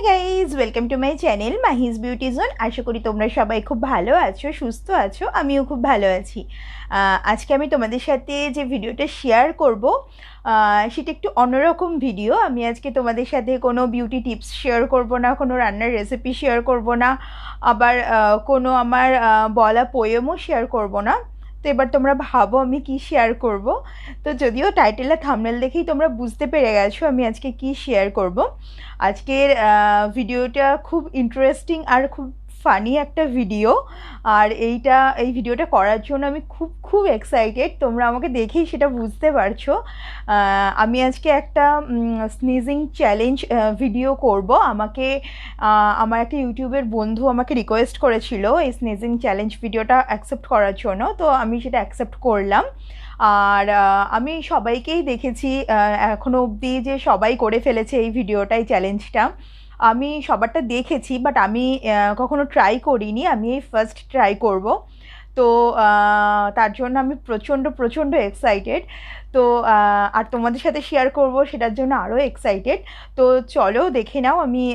Guys, welcome to my channel Mahi's beauty zone. আশা করি তোমরা সবাই খুব ভালো আছো, সুস্থ আছো। আমিও খুব ভালো আছি। আজকে আমি তোমাদের সাথে যে ভিডিওটা শেয়ার করব সেটা একটু অন্যরকম ভিডিও। আমি আজকে তোমাদের সাথে কোনো বিউটি টিপস শেয়ার করব না, কোনো রান্নার রেসিপি শেয়ার করব না, আবার কোনো আমার বলা পোয়েমও শেয়ার করব না। তো এবার তোমরা ভাবো আমি কি শেয়ার করব। তো যদিও টাইটেল আর থাম্বনেল দেখেই তোমরা বুঝতে পেরে গেছো আমি আজকে কি শেয়ার করব। আজকের ভিডিওটা খুব ইন্টারেস্টিং আর খুব ফানি একটা ভিডিও। আর এই ভিডিওটা করার জন্য আমি খুব খুব এক্সাইটেড, তোমরা আমাকে দেখেই সেটা বুঝতে পারছো। আমি আজকে একটা স্নিজিং চ্যালেঞ্জ ভিডিও করব। আমার একটা ইউটিউবের বন্ধু আমাকে রিকোয়েস্ট করেছিল এই স্নিজিং চ্যালেঞ্জ ভিডিওটা অ্যাকসেপ্ট করার জন্য, তো আমি সেটা অ্যাকসেপ্ট করলাম। আর আমি সবাইকেই দেখেছি এখনো অবধি যে সবাই করে ফেলেছে এই ভিডিওটাই, চ্যালেঞ্জটা। আমি সবারটা দেখেছি, বাট আমি কখনো ট্রাই করিনি, আমি এই ফার্স্ট ট্রাই করব। তো তার জন্য আমি প্রচণ্ড প্রচণ্ড এক্সাইটেড। তো আর তোমাদের সাথে শেয়ার করব সেটার জন্য আরও এক্সাইটেড। তো চলো দেখে নাও আমি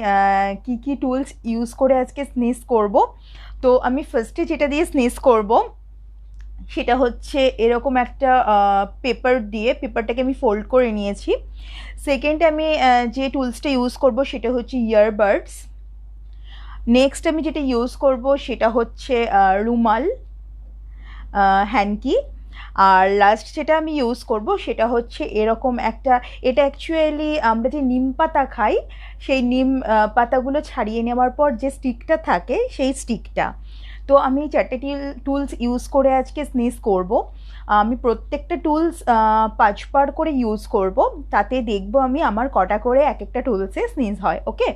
কি কি টুলস ইউজ করে আজকে স্নিজ করব। তো আমি ফার্স্টে যেটা দিয়ে স্নিজ করব সেটা হচ্ছে এরকম একটা পেপার দিয়ে, পেপারটাকে আমি ফোল্ড করে নিয়েছি। সেকেন্ড আমি যে টুলসটা ইউজ করব সেটা হচ্ছে ইয়ারবাডস। নেক্সট আমি যেটা ইউজ করব সেটা হচ্ছে রুমাল, হ্যান্ডকি। আর লাস্ট যেটা আমি ইউজ করব সেটা হচ্ছে এরকম একটা, এটা অ্যাকচুয়ালি আমরা যে নিম পাতা খাই সেই নিম পাতাগুলো ছাড়িয়ে নেওয়ার পর যে স্টিকটা থাকে সেই স্টিকটা। তো আমি চারটে টুলস ইউজ করে আজকে স্নিজ করব। আমি প্রত্যেকটা টুলস 5বার করে ইউজ করব, তাতে দেখব আমি আমার কটা করে এক একটা টুলসে স্নিজ হয়। ওকে,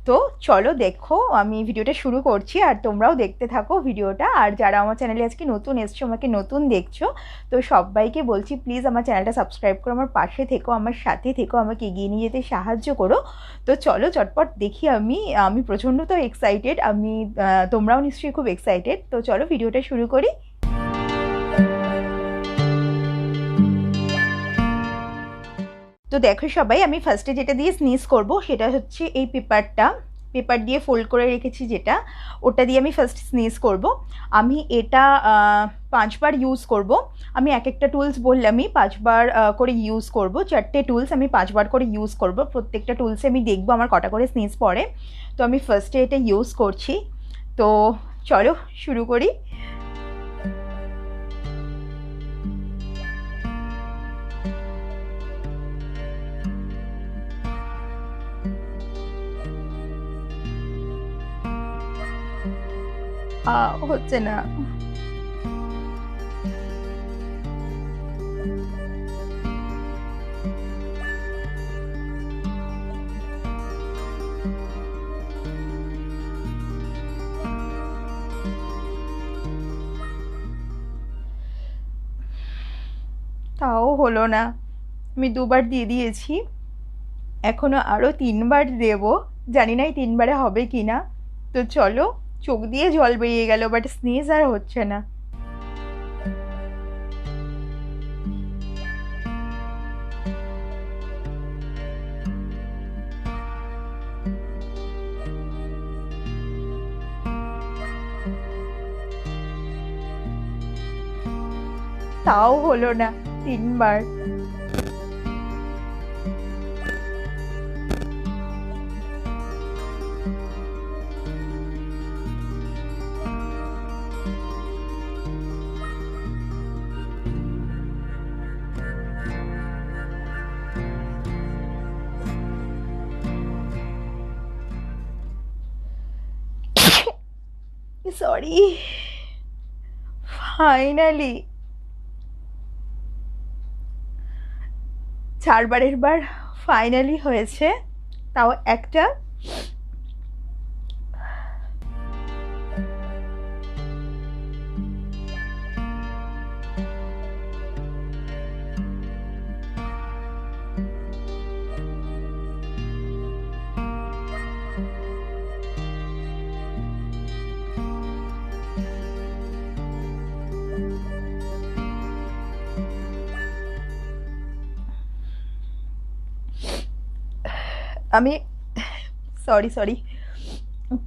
তো চলো দেখো, আমি ভিডিওটা শুরু করছি আর তোমরাও দেখতে থাকো ভিডিওটা। আর যারা আমার চ্যানেলে আজকে নতুন এসছো, আমাকে নতুন দেখছো, তো সবাইকে বলছি প্লিজ আমার চ্যানেলটা সাবস্ক্রাইব করো, আমার পাশে থেকো, আমার সাথে থেকো, আমাকে এগিয়ে নিয়ে যেতে সাহায্য করো। তো চলো চটপট দেখি। আমি প্রচণ্ড তো এক্সাইটেড, তোমরাও নিশ্চয়ই খুব এক্সাইটেড। তো চলো ভিডিওটা শুরু করি। তো দেখো সবাই, আমি ফার্স্টে যেটা দিয়ে স্নিজ করব সেটা হচ্ছে এই পেপার দিয়ে ফোল্ড করে রেখেছি যেটা, ওটা দিয়ে আমি ফার্স্ট স্নিজ করব। আমি এটা 5বার ইউজ করব। আমি এক একটা টুলস বললামই 5বার করে ইউজ করব। চারটে টুলস আমি 5বার করে ইউজ করব। প্রত্যেকটা টুলসে আমি দেখবো আমার কটা করে স্নিজ পড়ে। তো আমি ফার্স্টে এটা ইউজ করছি। তো চলো শুরু করি। হচ্ছে না। তাও হলো না। আমি 2বার দিয়ে দিয়েছি, এখনো আরও 3বার দেব। জানি না এই 3বারে হবে কি না। তো চলো, চোখ দিয়ে জল বেরিয়ে গেল, বাট স্নিজ আর হচ্ছে না। তাও হলো না 3বার। সরি, ফাইনালি 4বারের বার ফাইনালি হয়েছে, তাও একটা। আমি সরি সরি,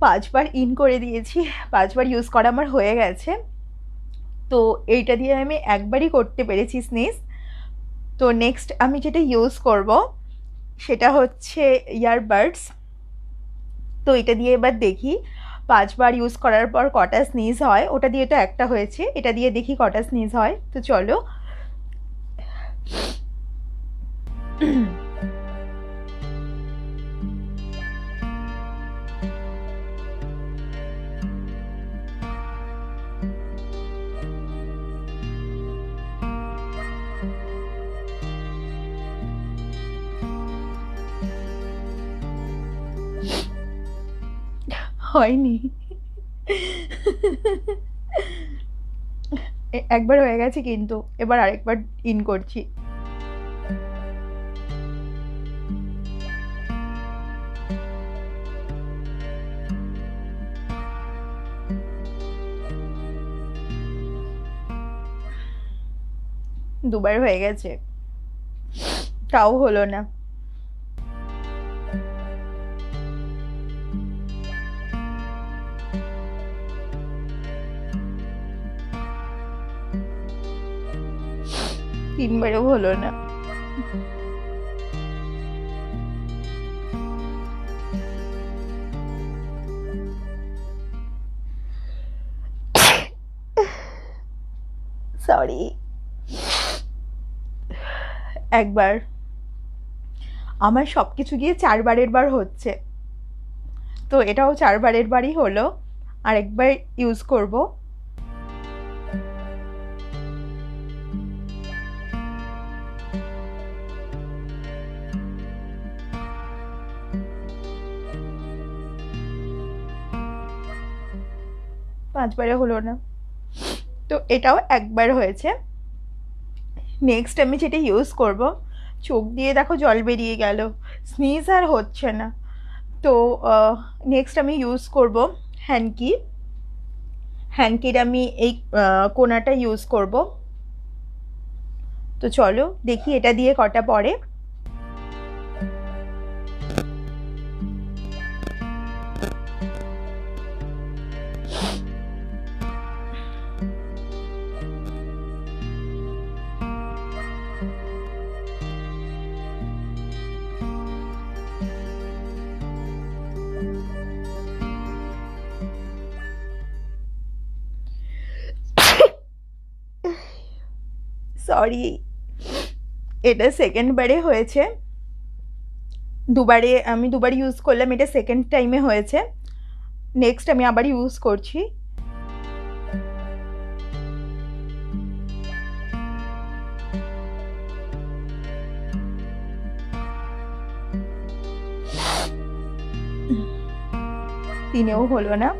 5বার ইন করে দিয়েছি, 5বার ইউজ করা আমার হয়ে গেছে। তো এইটা দিয়ে আমি একবারই করতে পেরেছি স্নিজ। তো নেক্সট আমি যেটা ইউজ করব সেটা হচ্ছে ইয়ারবাডস। তো এটা দিয়ে এবার দেখি 5বার ইউজ করার পর কটা স্নিজ হয়। ওটা দিয়ে তো একটা হয়েছে, এটা দিয়ে দেখি কটা স্নিজ হয়। তো চলো। হয়নি, একবার হয়ে গেছে, কিন্তু এবার আরেকবার ইন করছি। দুবার হয়ে গেছে, তাও হলো না। তিনবারও হলো না। সরি, একবার। আমার সব কিছু গিয়ে 4বারের বার হচ্ছে, তো এটাও 4বারের বারই হলো। আর একবার ইউজ করব। পাঁচবারে হলো না, তো এটাও একবার হয়েছে। নেক্সট আমি যেটা ইউজ করব, চোখ দিয়ে দেখো জল বেরিয়ে গেল, স্নিজ আর হচ্ছে না। তো নেক্সট আমি ইউজ করব হ্যান্ডকি। হ্যান্ডকির আমি এই কোনাটা ইউজ করব। তো চলো দেখি এটা দিয়ে কটা পড়ে। সরি, এটা সেকেন্ডবারে হয়েছে। আমি দুবার ইউজ করলাম, এটা সেকেন্ড টাইমে হয়েছে। নেক্সট আমি আবার ইউজ করছি। তিনেও হলো না।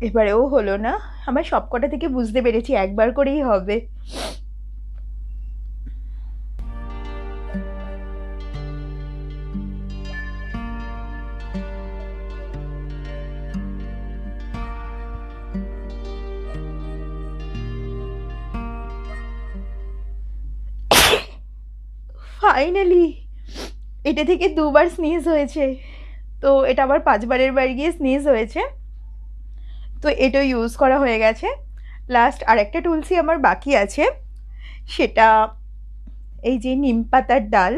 এবারেও হলো না। আমার সবকটা থেকে বুঝতে পেরেছি একবার করেই হবে। ফাইনালি এটা থেকে দুবার স্নিজ হয়েছে, তো এটা আবার 5বারের বার গিয়ে স্নিজ হয়েছে। তো এটা ইউজ করা হয়ে গেছে। লাস্ট আরেকটা টুলসি আমার বাকি আছে, সেটা এই যে নিম পাতার ডাল।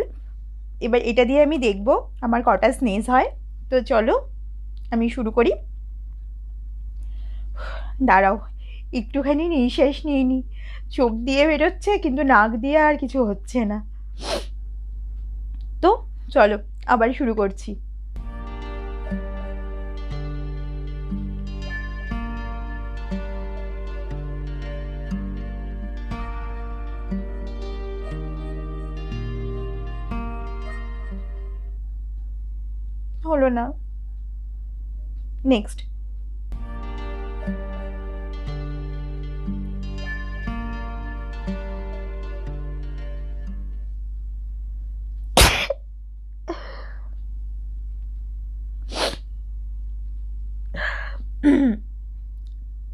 এবার এটা দিয়ে আমি দেখব আমার কটা স্নেজ হয়। তো চলো আমি শুরু করি। দাঁড়াও, একটুখানি নিঃশ্বাস নিয়ে নি, চোখ দিয়ে বেরোচ্ছে কিন্তু নাক দিয়ে আর কিছু হচ্ছে না। তো চলো আবার শুরু করছি। হলো না। নেক্সট।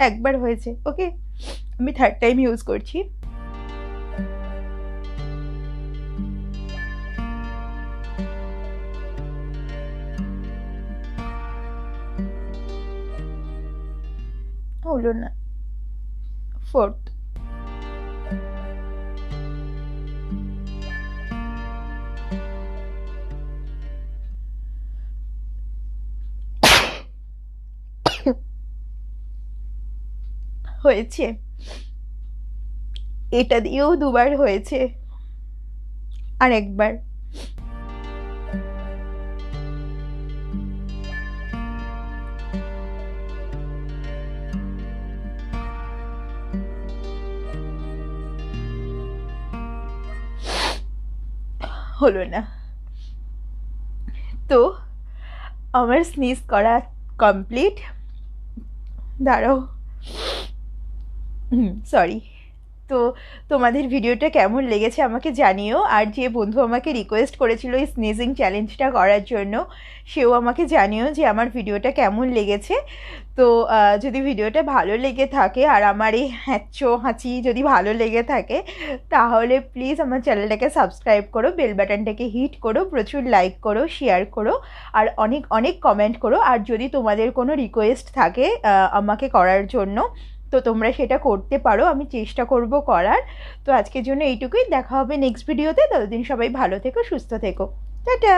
একবার হয়েছে, ওকে, আমি থার্ড টাইম ইউজ করছি। হলো না, ফোর্থ। হয়েছে, এটা দিয়েও দুবার হয়েছে, আর একবার। হলো না। তো আমার স্নিজ করা কমপ্লিট। দাঁড়াও, সরি। তো তোমাদের ভিডিওটা কেমন লেগেছে আমাকে জানিও, আর যে বন্ধু আমাকে রিকোয়েস্ট করেছিল এই স্নেজিং চ্যালেঞ্জটা করার জন্য, সেও আমাকে জানিও যে আমার ভিডিওটা কেমন লেগেছে। তো যদি ভিডিওটা ভালো লেগে থাকে আর আমার এই হ্যাঁচো হাঁচি যদি ভালো লেগে থাকে, তাহলে প্লিজ আমার চ্যানেলটাকে সাবস্ক্রাইব করো, বেল বাটনটাকে হিট করো, প্রচুর লাইক করো, শেয়ার করো, আর অনেক অনেক কমেন্ট করো। আর যদি তোমাদের কোনো রিকোয়েস্ট থাকে আমাকে করার জন্য, তো তোমরা সেটা করতে পারো, আমি চেষ্টা করব করার। তো আজকের জন্য এইটুকুই, দেখা হবে নেক্সট ভিডিওতে। ততদিন সবাই ভালো থেকো, সুস্থ থেকো, টাটা।